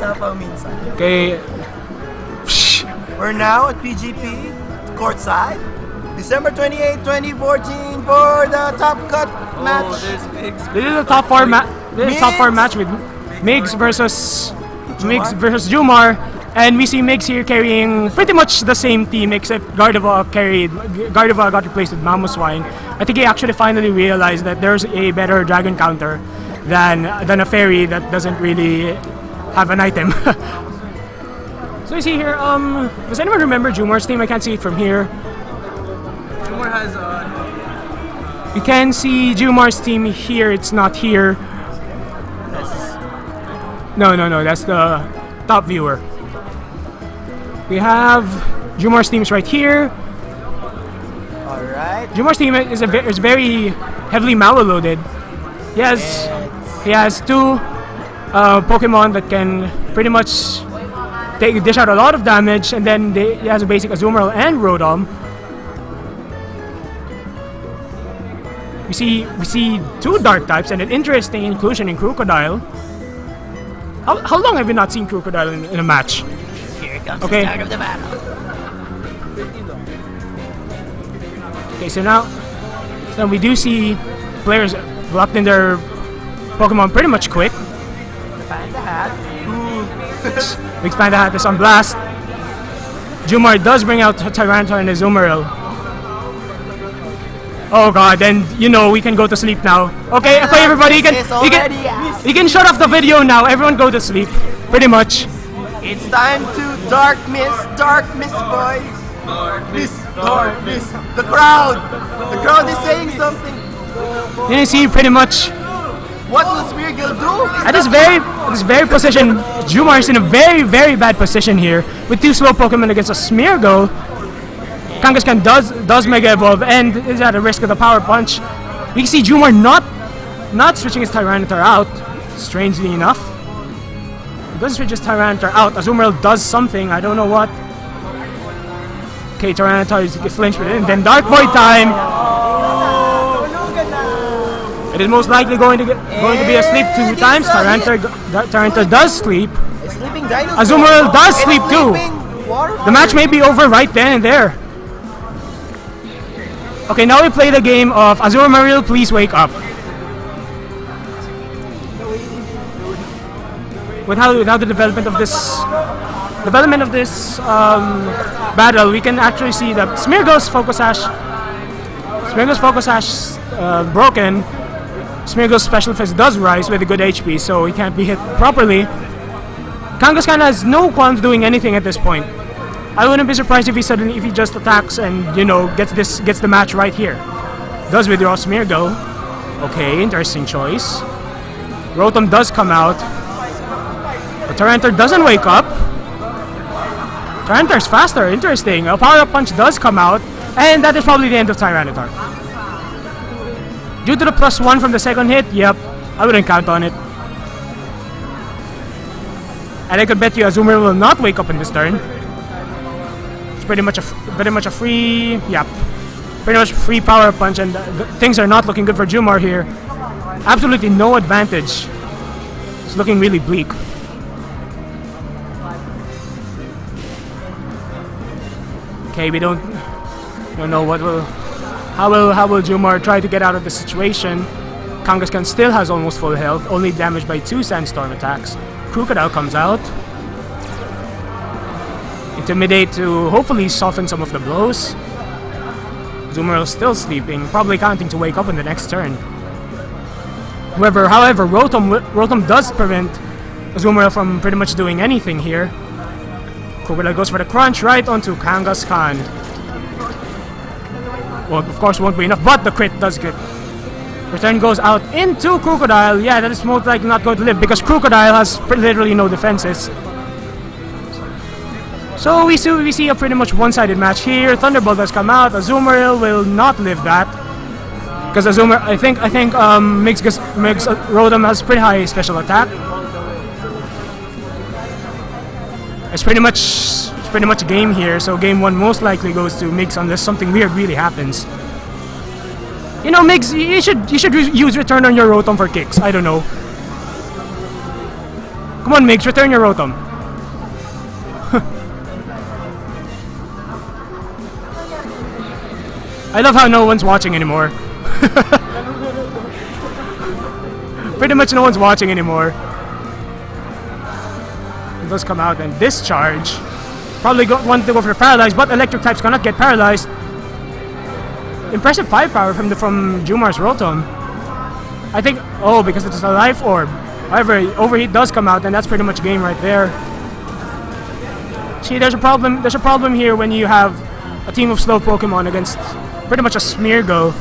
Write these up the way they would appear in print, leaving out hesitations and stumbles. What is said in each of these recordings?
sapaw minsan. Okay. We're now at PGP, courtside. December 28, 2014 for the top cut match. This is a top four match with Migz versus Jumar. And we see Migz here carrying pretty much the same team except Gardevoir got replaced with Mamoswine. I think he actually finally realized that there's a better dragon counter than a fairy that doesn't really have an item. So you see here, does anyone remember Jumar's team? I can't see it from here. Jumar has You can see Jumar's team here, it's not here. No, that's the top viewer. We have Jumar's team is right here. Alright. Jumar's team is very heavily Mawa loaded. He has two Pokemon that can pretty much dish out a lot of damage, and then he has a basic Azumarill and Rotom. We see two Dark types and an interesting inclusion in Crocodile. How long have we not seen Crocodile in a match? Here comes Okay. the start of the battle. Okay, so now we do see players locked in their Pokemon pretty much quick. Panda Hat. Big Panda Hat is on blast. Jumar does bring out Tyranitar and Azumarill. Oh god, and you know we can go to sleep now. Okay, everybody, you can shut off the video now. Everyone go to sleep, pretty much. It's time to dark mist, boys. Dark mist. The crowd is saying something. You can see pretty much. What will Smeargle do? At this very position, Jumar is in a very bad position here with two slow Pokemon against a Smeargle. Kangaskhan does Mega Evolve and is at a risk of the Power Punch. We can see Jumar not switching his Tyranitar out, strangely enough. He doesn't switch his Tyranitar out. Azumarill does something, I don't know what. Okay, Tyranitar is flinched with it, and then Dark Void time! It is most likely going to be asleep 2 times. Tyranitar does sleep. Azumarill does sleep too. The match may be over right then and there. Okay, now we play the game of Azumarill, please wake up. With how the development of this battle, we can actually see that Smeargle's Focus Sash broken. Smeargle's Special Fist does rise with a good HP, so he can't be hit properly. Kangaskhan has no qualms doing anything at this point. I wouldn't be surprised if he just attacks and gets the match right here. Does withdraw Smeargle. Okay, interesting choice. Rotom does come out. But Tyranitar doesn't wake up. Tyranitar's faster, interesting. A Power Up Punch does come out, and that is probably the end of Tyranitar. Due to the +1 from the second hit, yep, I wouldn't count on it. And I could bet you Azumarill will not wake up in this turn. It's pretty much a free, yep, pretty much free Power Punch, and things are not looking good for Jumar here. Absolutely no advantage. It's looking really bleak. Okay, we don't know what will. How will Jumar try to get out of the situation? Kangaskhan still has almost full health, only damaged by 2 Sandstorm attacks. Crocodile comes out. Intimidate to hopefully soften some of the blows. Azumarill still sleeping, probably counting to wake up in the next turn. However, Rotom does prevent Azumarill from pretty much doing anything here. Crocodile goes for the crunch right onto Kangaskhan. Well, of course, won't be enough, but the crit does good. Return goes out into Crocodile. Yeah, that is most likely not going to live because Crocodile has literally no defenses. So we see a pretty much one-sided match here. Thunderbolt has come out. Azumarill will not live that because I think Migz Rotom has pretty high special attack. It's pretty much a game here, so game 1 most likely goes to Migz unless something weird really happens. You know, Migz, you should use return on your Rotom for kicks. I don't know. Come on, Migz, return your Rotom. I love how no one's watching anymore. Pretty much no one's watching anymore. It does come out and discharge. Probably want to go for the paralyzed, but electric types cannot get paralyzed. Impressive firepower from Jumar's Rotom. I think, because it's a life orb. However, overheat does come out, and that's pretty much game right there. See, there's a problem. There's a problem here when you have a team of slow Pokemon against pretty much a Smeargle.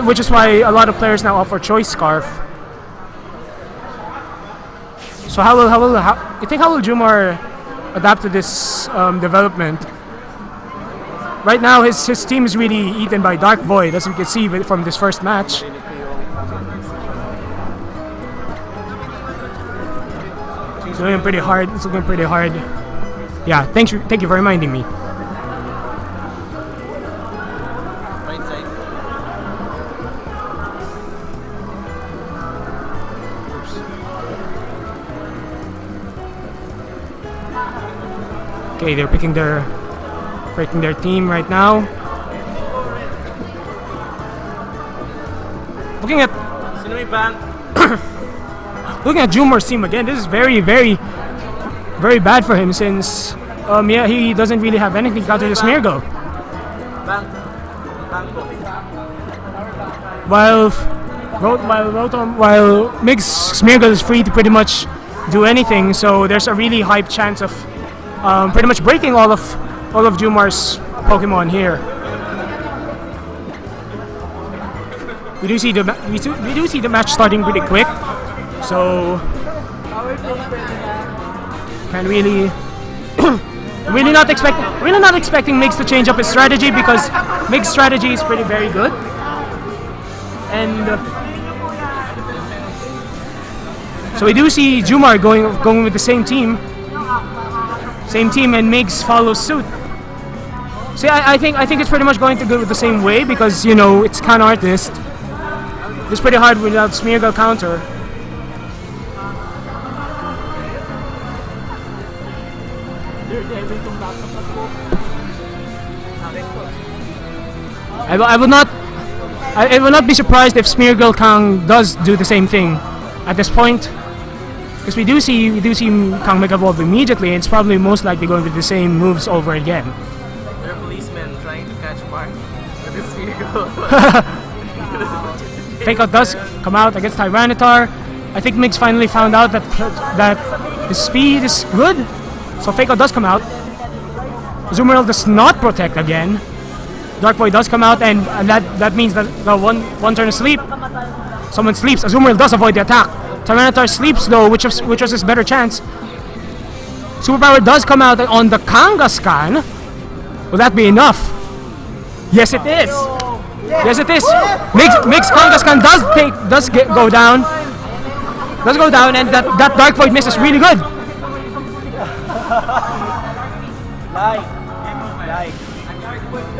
Which is why a lot of players now opt for Choice Scarf. So how will Jumar adapt to this development? Right now, his team is really eaten by Dark Void, as you can see from this first match. It's looking pretty hard. It's looking pretty hard. Yeah, thank you for reminding me. Right side. Okay, they're picking their team right now. Looking at Jumar's team again. This is very, very, very bad for him since he doesn't really have anything to counter the Smeargle. While Migz Smeargle is free to pretty much do anything, so there's a really high chance of pretty much breaking all of Jumar's Pokemon here. We do see the match starting pretty quick, so can really really not expecting Migz to change up his strategy, because Migz's strategy is very good. And so we do see Jumar going with the same team, and Migz follows suit. See, I think it's pretty much going to go with the same way, because it's Can Artist. It's pretty hard without Smeargle counter. I will not be surprised if Smeargle Kang does do the same thing at this point, because we do see Kang Mega Evolve immediately, and it's probably most likely going to be the same moves over again. There are policemen trying to catch Mark with his Smeargle. Fake Out does come out against Tyranitar. I think Migz finally found out that his speed is good, so Fake Out does come out. Azumarill does not protect again. Dark Void does come out, and that means that the one turn of sleep. Someone sleeps. Azumarill does avoid the attack. Tyranitar sleeps though, which was his better chance. Superpower does come out on the Kangaskhan. Will that be enough? Yes, it is. Yes, it is. Migz Kangaskhan does go down. Does go down, and that Dark Void miss is really good.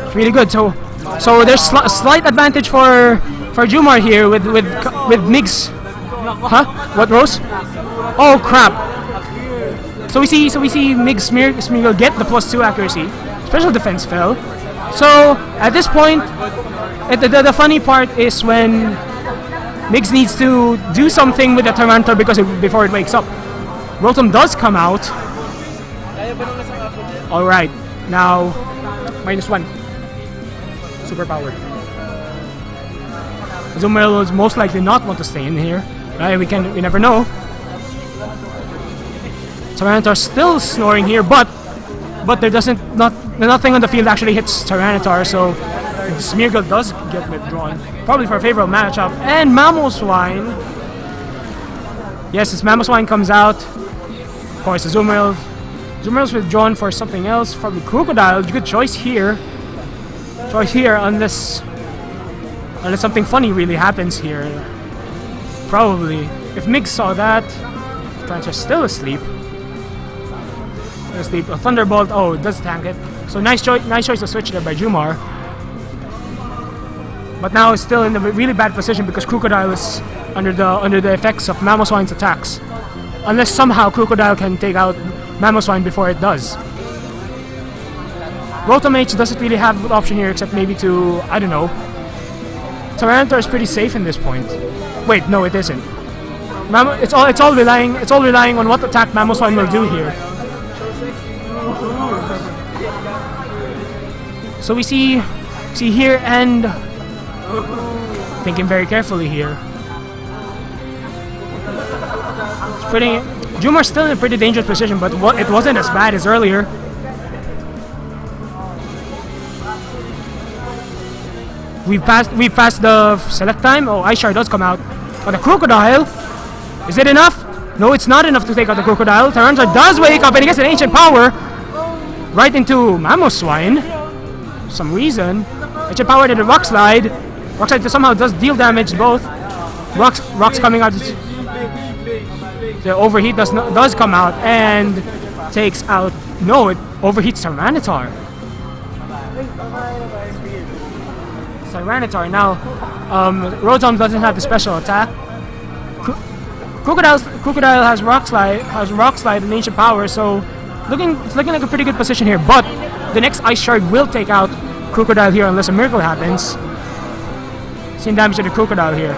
It's really good. So there's a slight advantage for Jumar here with Migz. Huh? What, Rose? Oh crap! So we see Migz Smeargle get the +2 accuracy. Special defense fell. So at this point, the funny part is when Migz needs to do something with the Tyranitar before it wakes up. Rotom does come out. Alright, now -1. Superpower. Azumarill will most likely not want to stay in here. Right? We never know. Tyranitar still snoring here, but nothing on the field actually hits Tyranitar, so Smeargle does get withdrawn. Probably for a favorable matchup. And Mamoswine. Yes, as Mamoswine comes out. Of course, Azumarill's withdrawn for something else. Probably Crocodile. Good choice here. Unless something funny really happens here. Probably. If Migz saw that, Tyranitar's still asleep. A Thunderbolt. Oh, it does tank it. So nice choice to switch there by Jumar. But now it's still in a really bad position because Crocodile is under the effects of Mamoswine's attacks. unless somehow Crocodile can take out Mamoswine before it does. Rotom H doesn't really have an option here except maybe to, I don't know. Tyranitar is pretty safe in this point. Wait, no, it isn't. It's all relying on what attack Mamoswine will do here. So we see here and thinking very carefully here. Jumar's still in a pretty dangerous position, but it wasn't as bad as earlier. We've passed the select time. Oh, Ice Shard does come out. But the Crocodile, is it enough? No, it's not enough to take out the Crocodile. Tyranitar does wake up and he gets an Ancient Power right into Mamoswine. For some reason. Ancient Power to the Rock Slide. Rock Slide somehow does deal damage to both. Rocks coming out. The Overheat does come out and takes out. No, it overheats Tyranitar. Tyranitar now. Rotom doesn't have the special attack. Crocodile has Rock Slide and Ancient Power, so it's looking like a pretty good position here. But the next Ice Shard will take out Crocodile here unless a miracle happens. Same damage to the Crocodile here.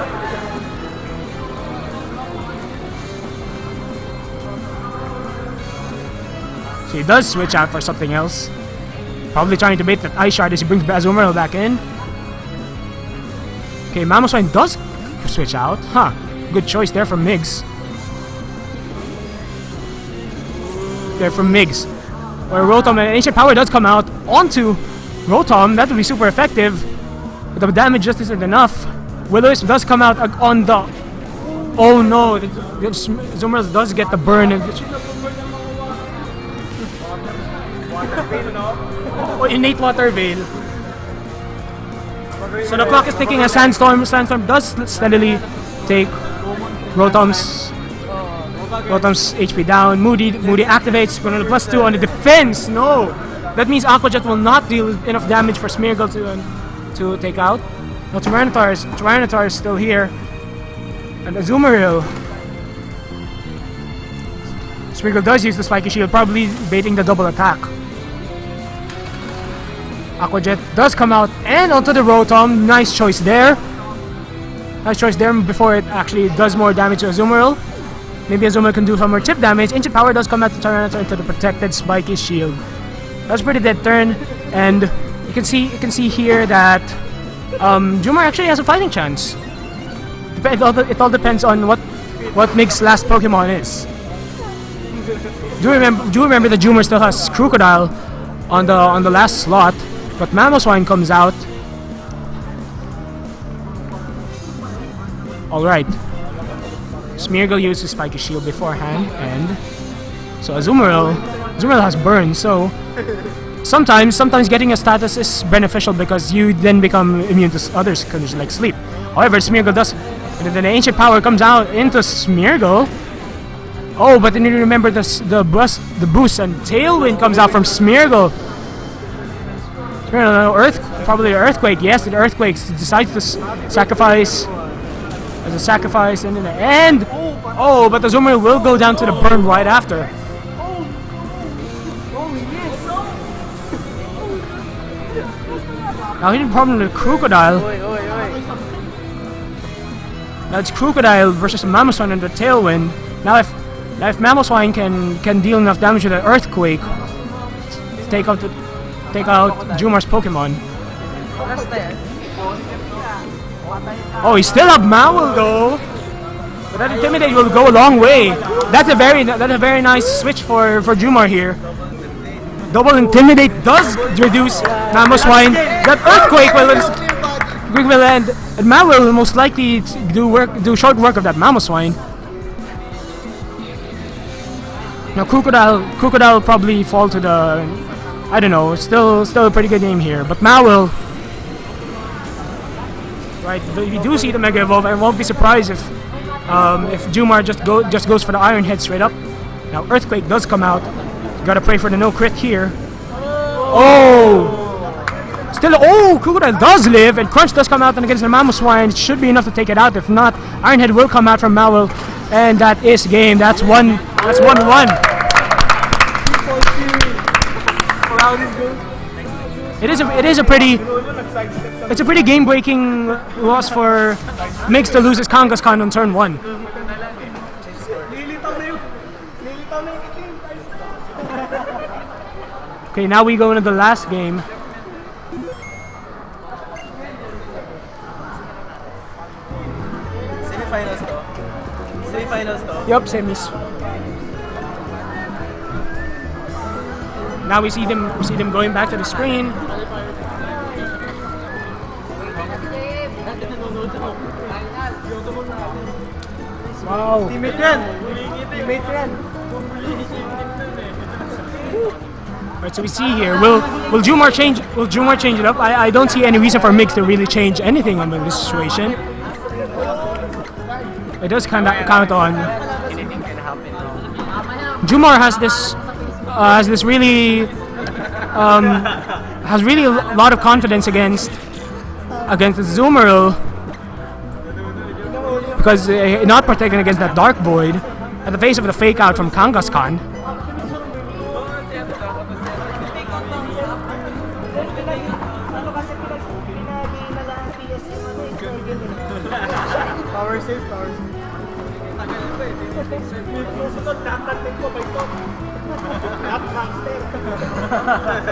So he does switch out for something else. Probably trying to bait that Ice Shard as he brings Azumarill back in. Okay, Mamoswine does switch out. Huh. Good choice there from Migz. Where Rotom and Ancient Power does come out onto Rotom. That would be super effective. But the damage just isn't enough. Will-O-Wisp does come out on the... Oh no! Azumarill does get the burn. Innate Water Veil. So the clock is ticking as Sandstorm does steadily take Rotom's HP down. Moody activates, put on a +2 on the defense. No! That means Aqua Jet will not deal enough damage for Smeargle to take out. Now Tyranitar is still here. And Azumarill. Smeargle does use the Spiky Shield, probably baiting the double attack. Aqua Jet does come out and onto the Rotom. Nice choice there. Nice choice there before it actually does more damage to Azumarill. Maybe Azumarill can do some more chip damage. Ancient Power does come out to Tyranitar into the protected Spiky Shield. That's a pretty dead turn, and you can see here that Jumar actually has a fighting chance. It all depends on what Migz's last Pokemon is. Do remember that Jumar still has Crocodile on the last slot. But Mamoswine comes out. Alright. Smeargle uses Spiky Shield beforehand, and so Azumarill has burn, so sometimes getting a status is beneficial because you then become immune to other conditions like sleep. However, Smeargle does, and then the Ancient Power comes out into Smeargle. Oh, but then you remember the boost and Tailwind comes out from Smeargle. Probably the Earthquake. Yes, the Earthquake decides to sacrifice as a sacrifice, and in the end, oh, but the Azumarill will go down to the burn right after. Now here's the problem with Crocodile. Now it's Crocodile versus Mamoswine and the Tailwind. Now if Mamoswine can deal enough damage with the Earthquake to take out Jumar's Pokemon. Oh, he still have Mawile though. But that Intimidate will go a long way. That's a very nice switch for Jumar here. Double Intimidate does reduce Mamoswine. That Earthquake will end, and Mawile will most likely do short work of that Mamoswine. Now Crocodile will probably fall to the, I don't know, still a pretty good game here. But Mawile, right? We do see the Mega Evolve. I won't be surprised if Jumar just goes for the Iron Head straight up. Now Earthquake does come out. Gotta pray for the no crit here. Oh! Crocodile does live, and Crunch does come out and against the Mamoswine. It should be enough to take it out. If not, Iron Head will come out from Mawile. And that is game. That's 1-1. It is a pretty game-breaking loss for Migz to lose his Kangaskhan on turn 1. Okay, now we go into the last game. Semifinals to. Semifinals to. Yup, semis. Now we see them going back to the screen. Wow. Teammate yan. Teammate yan. Right, so we see here, will Jumar change it up? I don't see any reason for Migz to really change anything on this situation. It does kind of count on. Jumar has this really has really a lot of confidence against Zoomerl because not protecting against that Dark Void at the face of the fake out from Kangaskhan. Power save.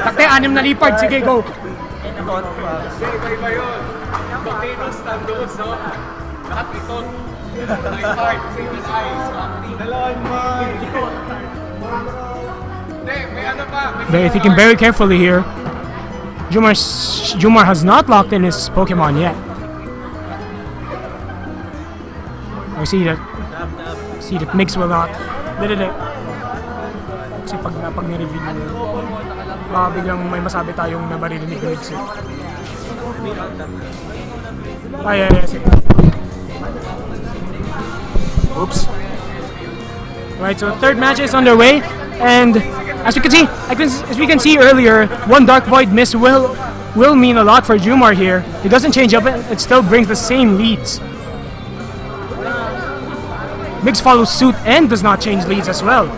Takte, 6 na lipad. Sige, go. Iba yun. Potatoes nandoon, no? Lahat ito. Lipad, same as ice. Hindi, may ano pa. They're thinking very carefully here. Jumar has not locked in his Pokemon yet. I see that Migz will not. Kasi pag ni-reveal biglang may masabi tayong na maririnig ni Migz. Sige. Oops. Right, so the third match is underway, and as we can see earlier, one Dark Void miss will mean a lot for Jumar here. It doesn't change up; it still brings the same leads. Migz follows suit and does not change leads as well.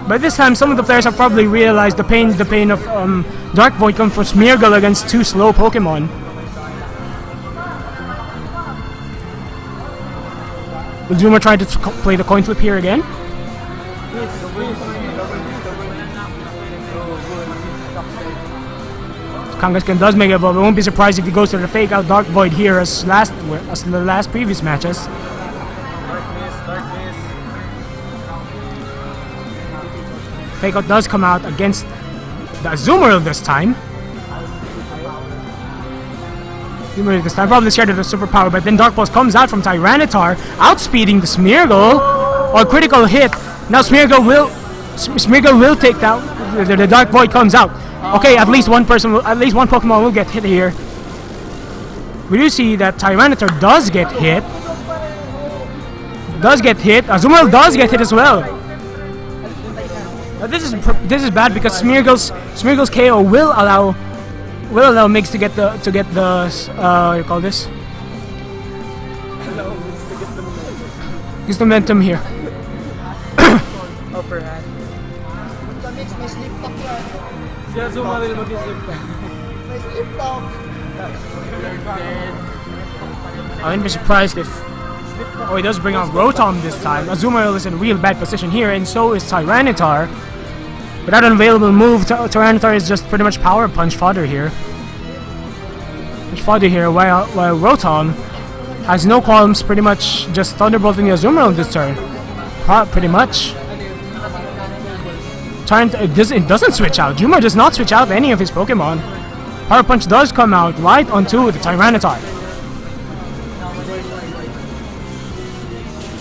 By this time, some of the players have probably realized the pain of Dark Void comes from Smeargle against two slow Pokemon. Will Jumar try to play the coin flip here again? Kangaskhan does make it, but I won't be surprised if he goes to the fake out Dark Void here as the last previous matches. Fake out does come out against the Azumarill this time. Azumarill this time probably scared of the superpower, but then Dark Pulse comes out from Tyranitar, outspeeding the Smeargle. Or critical hit. Now Smeargle will take down. The Dark Void comes out. Okay, at least one Pokemon will get hit here. We do see that Tyranitar does get hit. Azumarill does get hit as well. This is bad because Smeargle's KO will allow Migz to get the what do you call this? Use the momentum here. Overhand. I wouldn't be surprised if. Oh, he does bring out Rotom this time. Azumarill is in a real bad position here, and so is Tyranitar. Without an available move, Tyranitar is just pretty much power punch fodder here. While Rotom has no qualms, pretty much just thunderbolting the Azumarill this turn. Pretty much. It doesn't switch out. Jumar does not switch out any of his Pokemon. Power punch does come out right onto the Tyranitar.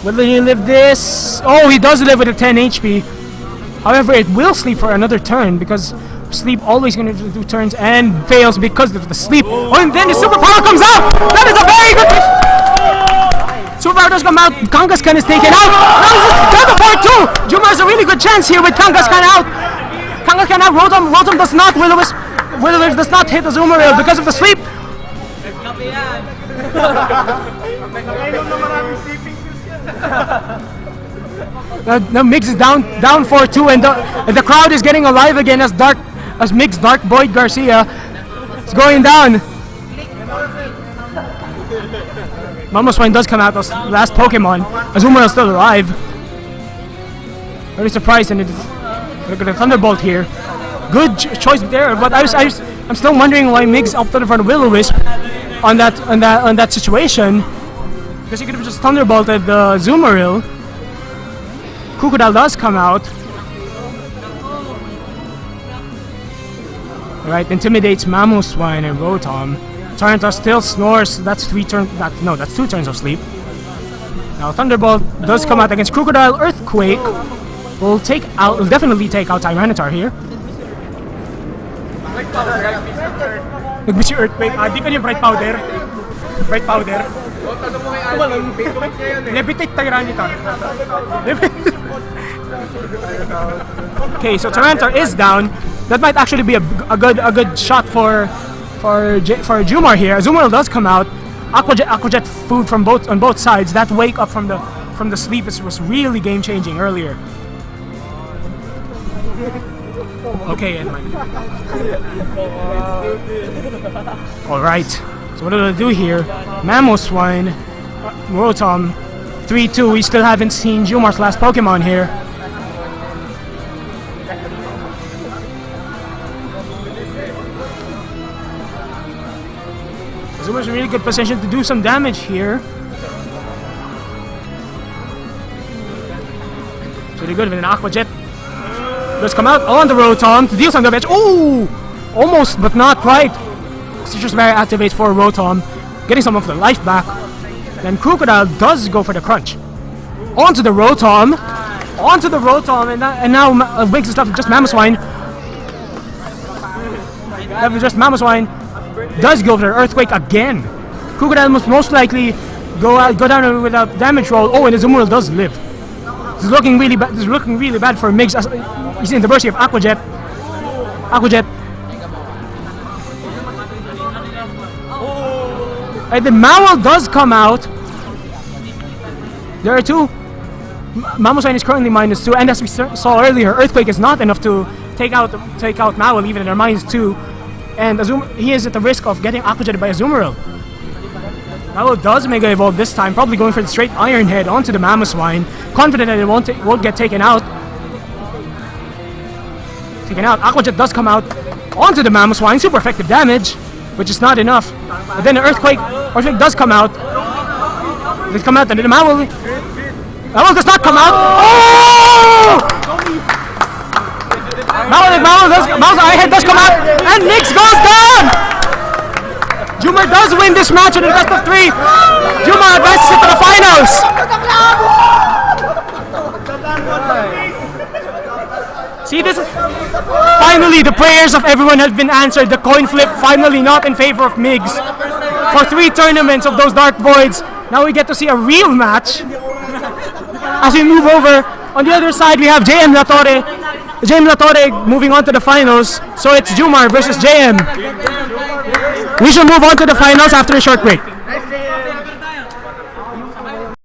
Will he live this? Oh, he does live with a 10 HP. However, it will sleep for another turn because sleep always going to do turns and fails because of the sleep. Oh, and then the superpower comes out! That is a very good... Superpower does come out. Kangaskhan is taken out. Now this is double for 2! Jumar has a really good chance here with Kangaskhan out. Kangaskhan out. Rotom does not. Will-O-Wisp does not hit the Azumarill because of the sleep. Now Migz is down 4-2, and the crowd is getting alive again as Migz Dark Boyd Garcia is going down. Mamoswine does come out as last Pokemon. Azumarill is still alive. Very surprised, and look at the Thunderbolt here. Good choice there, but I'm still wondering why Migz opted for the Will-O-Wisp on that situation. Because he could have just Thunderbolted the Azumarill. Crocodile does come out. Alright, intimidates Mamoswine and Rotom. Tyranitar still snores. That's 2 turns of sleep. Now Thunderbolt does come out against Crocodile. Earthquake will definitely take out Tyranitar here. Nag-miss yung Earthquake. Di ka niya Bright Powder. Bright Powder. Levitate Tyranitar. Okay, so Tyranitar is down. That might actually be a good shot for Jumar here. Azumarill does come out. Aquajet food on both sides. That wake up from the sleep was really game changing earlier. Okay, alright. So what do we do here? Mamoswine, Rotom, 3-2. We still haven't seen Jumar's last Pokemon here. Zumar's in a really good position to do some damage here. Pretty good with an Aqua Jet. Let's come out on the Rotom to deal some damage. Ooh! Almost, but not quite. Citrus Berry activates for Rotom, getting some of the life back. Then Crocodile does go for the crunch. Onto the Rotom. And now Migz is left with just Mamoswine. Does go for the Earthquake again. Crocodile must most likely go down without damage roll. Oh, and the Azumarill does live. This is looking really bad. This is looking really bad for Migz. He's in the mercy of Aqua Jet. And the Mawile does come out. There are two. Mamoswine is currently -2, and as we saw earlier, Earthquake is not enough to take out Mawile, even at -2. And he is at the risk of getting Aquajetted by Azumarill. Mawile does Mega Evolve this time, probably going for the straight Iron Head onto the Mamoswine, confident that it won't get taken out. Aquajet does come out onto the Mamoswine, super effective damage, which is not enough. But then the Earthquake does come out. And then the Mawile does not come out. Oh! Mawile Iron Head does come out, and Migz goes down! Jumar does win this match in the best of 3. Jumar advances into the finals! See, this is... Finally, the prayers of everyone have been answered. The coin flip finally not in favor of Migz. For 3 tournaments of those Dark Voids, now we get to see a real match. As we move over, on the other side we have JM La Torre moving on to the finals. So it's Jumar versus JM. We shall move on to the finals after a short break.